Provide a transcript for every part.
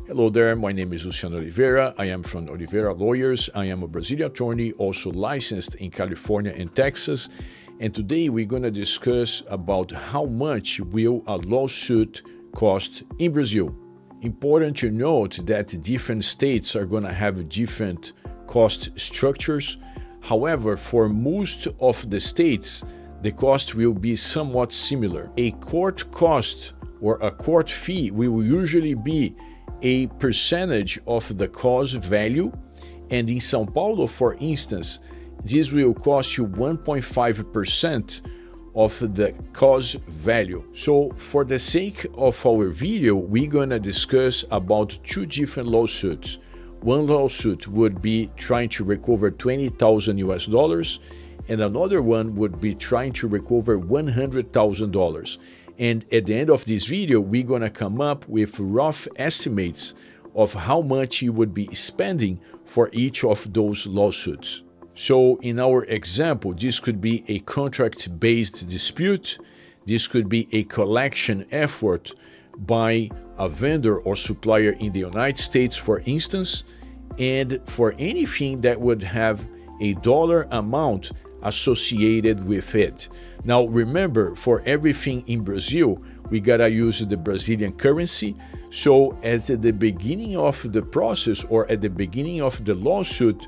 Hello there, my name is Oliveira. I am from Oliveira Lawyers. I am a Brazilian attorney, also licensed in California and Texas. And today we're going to discuss about how much will a lawsuit cost in Brazil. Important to note that different states are going to have different cost structures. However, for most of the states, the cost will be somewhat similar. A court cost or a court fee will usually be a percentage of the cause value, and in Sao Paulo, for instance, this will cost you 1.5% of the cause value. So for the sake of our video, we're going to discuss about two different lawsuits. One lawsuit would be trying to recover $20,000 and another one would be trying to recover $100,000. And at the end of this video, we're going to come up with rough estimates of how much you would be spending for each of those lawsuits. So in our example, this could be a contract-based dispute. This could be a collection effort by a vendor or supplier in the United States, for instance, and for anything that would have a dollar amount associated with it. Now remember, for everything in Brazil, we gotta use the Brazilian currency. So at the beginning of the process or at the beginning of the lawsuit,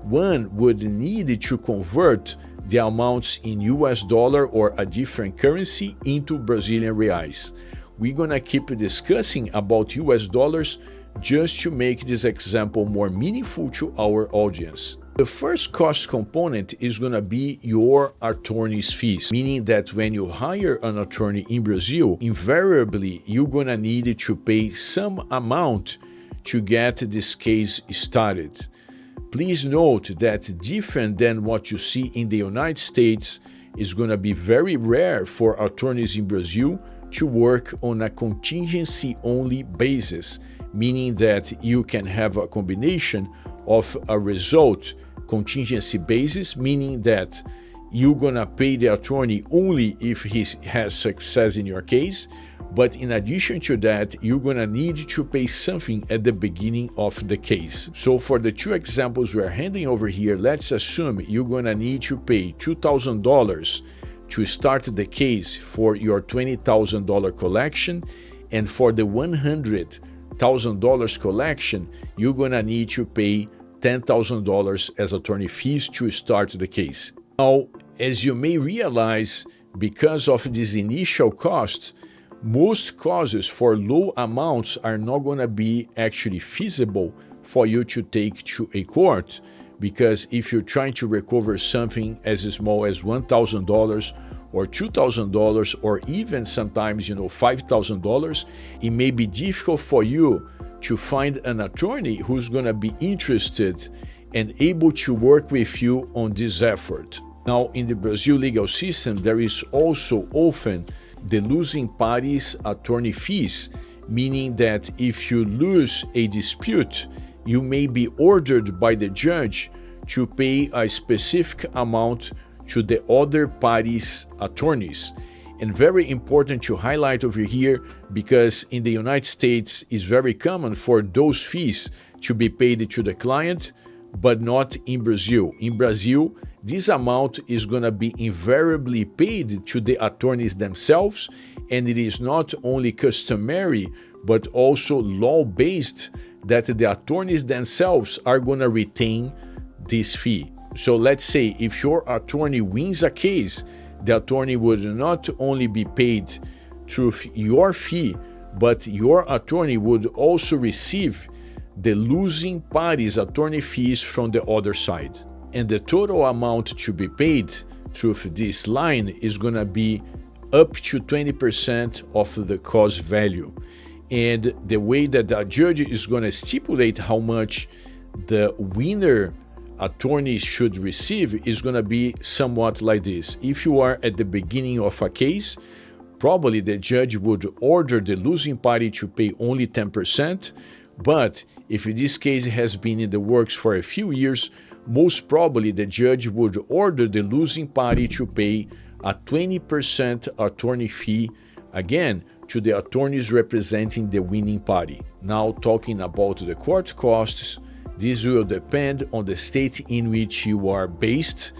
one would need to convert the amounts in US dollar or a different currency into Brazilian reais. We're gonna keep discussing about US dollars just to make this example more meaningful to our audience. The first cost component is going to be your attorney's fees, meaning that when you hire an attorney in Brazil, invariably you're going to need to pay some amount to get this case started. Please note that different than what you see in the United States, it's going to be very rare for attorneys in Brazil to work on a contingency-only basis, meaning that you can have a combination of a result contingency basis, meaning that you're gonna pay the attorney only if he has success in your case, but in addition to that, you're gonna need to pay something at the beginning of the case. So for the two examples we're handing over here, let's assume you're gonna need to pay $2,000 to start the case for your $20,000 collection, and for the $100,000 collection, you're gonna need to pay $10,000 as attorney fees to start the case. Now, as you may realize, because of this initial cost, most causes for low amounts are not going to be actually feasible for you to take to a court, because if you're trying to recover something as small as $1,000 or $2,000 or even sometimes $5,000, it may be difficult for you to find an attorney who's going to be interested and able to work with you on this effort. Now, in the Brazil legal system, there is also often the losing parties attorney fees, meaning that if you lose a dispute, you may be ordered by the judge to pay a specific amount to the other party's attorneys. And very important to highlight over here, because in the United States, it's very common for those fees to be paid to the client, but not in Brazil. In Brazil, this amount is going to be invariably paid to the attorneys themselves, and it is not only customary, but also law-based that the attorneys themselves are going to retain this fee. So let's say if your attorney wins a case, the attorney would not only be paid through your fee, but your attorney would also receive the losing party's attorney fees from the other side. And the total amount to be paid through this line is going to be up to 20% of the cause value. And the way that the judge is going to stipulate how much the winner attorneys should receive is going to be somewhat like this. If you are at the beginning of a case, probably the judge would order the losing party to pay only 10%, but if this case has been in the works for a few years, most probably the judge would order the losing party to pay a 20% attorney fee, again, to the attorneys representing the winning party. Now, talking about the court costs, this will depend on the state in which you are based.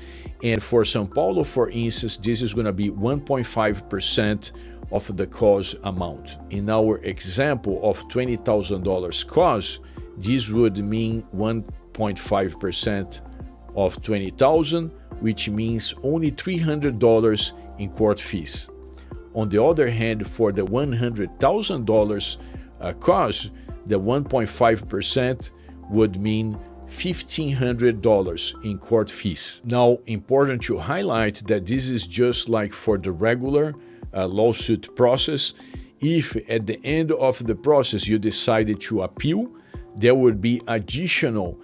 And for Sao Paulo, for instance, this is going to be 1.5% of the cause amount. In our example of $20,000 cause, this would mean 1.5% of 20,000, which means only $300 in court fees. On the other hand, for the $100,000 cause, the 1.5% would mean $1,500 in court fees. Now, important to highlight that this is just like for the regular lawsuit process. If at the end of the process you decided to appeal, there would be additional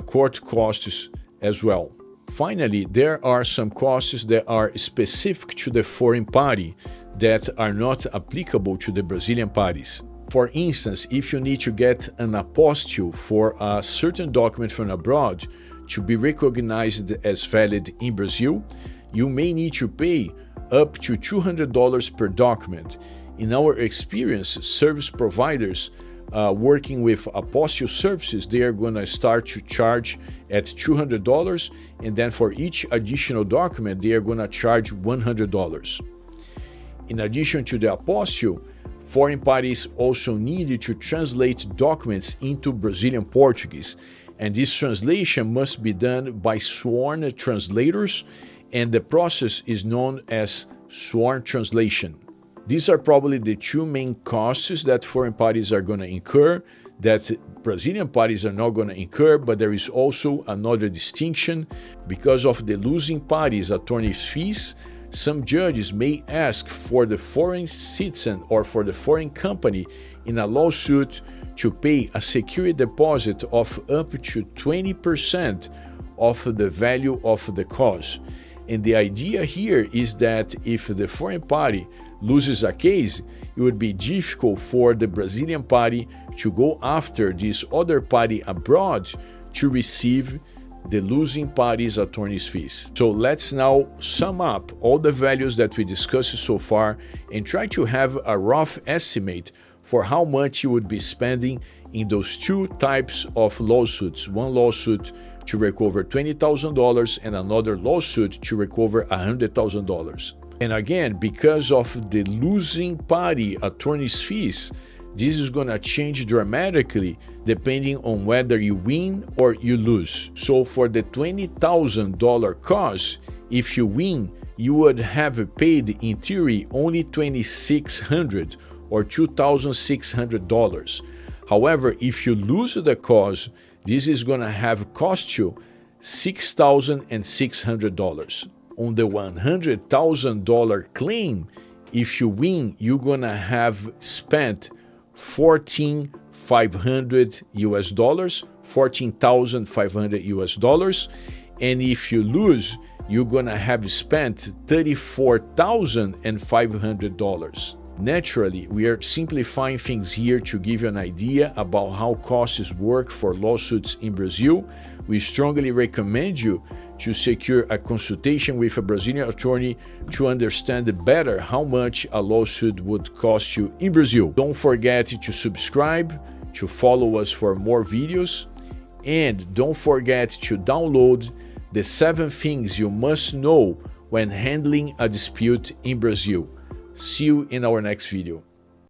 court costs as well. Finally, there are some costs that are specific to the foreign party that are not applicable to the Brazilian parties. For instance, if you need to get an apostille for a certain document from abroad to be recognized as valid in Brazil, you may need to pay up to $200 per document. In our experience, service providers working with apostille services, they are going to start to charge at $200, and then for each additional document, they are going to charge $100. In addition to the apostille, foreign parties also needed to translate documents into Brazilian Portuguese, and this translation must be done by sworn translators, and the process is known as sworn translation. These are probably the two main costs that foreign parties are going to incur, that Brazilian parties are not going to incur, but there is also another distinction. Because of the losing parties' attorney fees, some judges may ask for the foreign citizen or for the foreign company in a lawsuit to pay a security deposit of up to 20% of the value of the cause. And the idea here is that if the foreign party loses a case, it would be difficult for the Brazilian party to go after this other party abroad to receive the losing party's attorney's fees. So let's now sum up all the values that we discussed so far and try to have a rough estimate for how much you would be spending in those two types of lawsuits. One lawsuit to recover $20,000 and another lawsuit to recover $100,000. And again, because of the losing party attorney's fees, this is going to change dramatically depending on whether you win or you lose. So for the $20,000 cause, if you win, you would have paid in theory only $2,600 or $2,600. However, if you lose the cause, this is going to have cost you $6,600. On the $100,000 claim, if you win, you're going to have spent $14,500 $14,500, and if you lose, you're gonna have spent $34,500. Naturally, we are simplifying things here to give you an idea about how costs work for lawsuits in Brazil. We strongly recommend you to secure a consultation with a Brazilian attorney to understand better how much a lawsuit would cost you in Brazil. Don't forget to subscribe, to follow us for more videos, and don't forget to download the 7 things you must know when handling a dispute in Brazil. See you in our next video.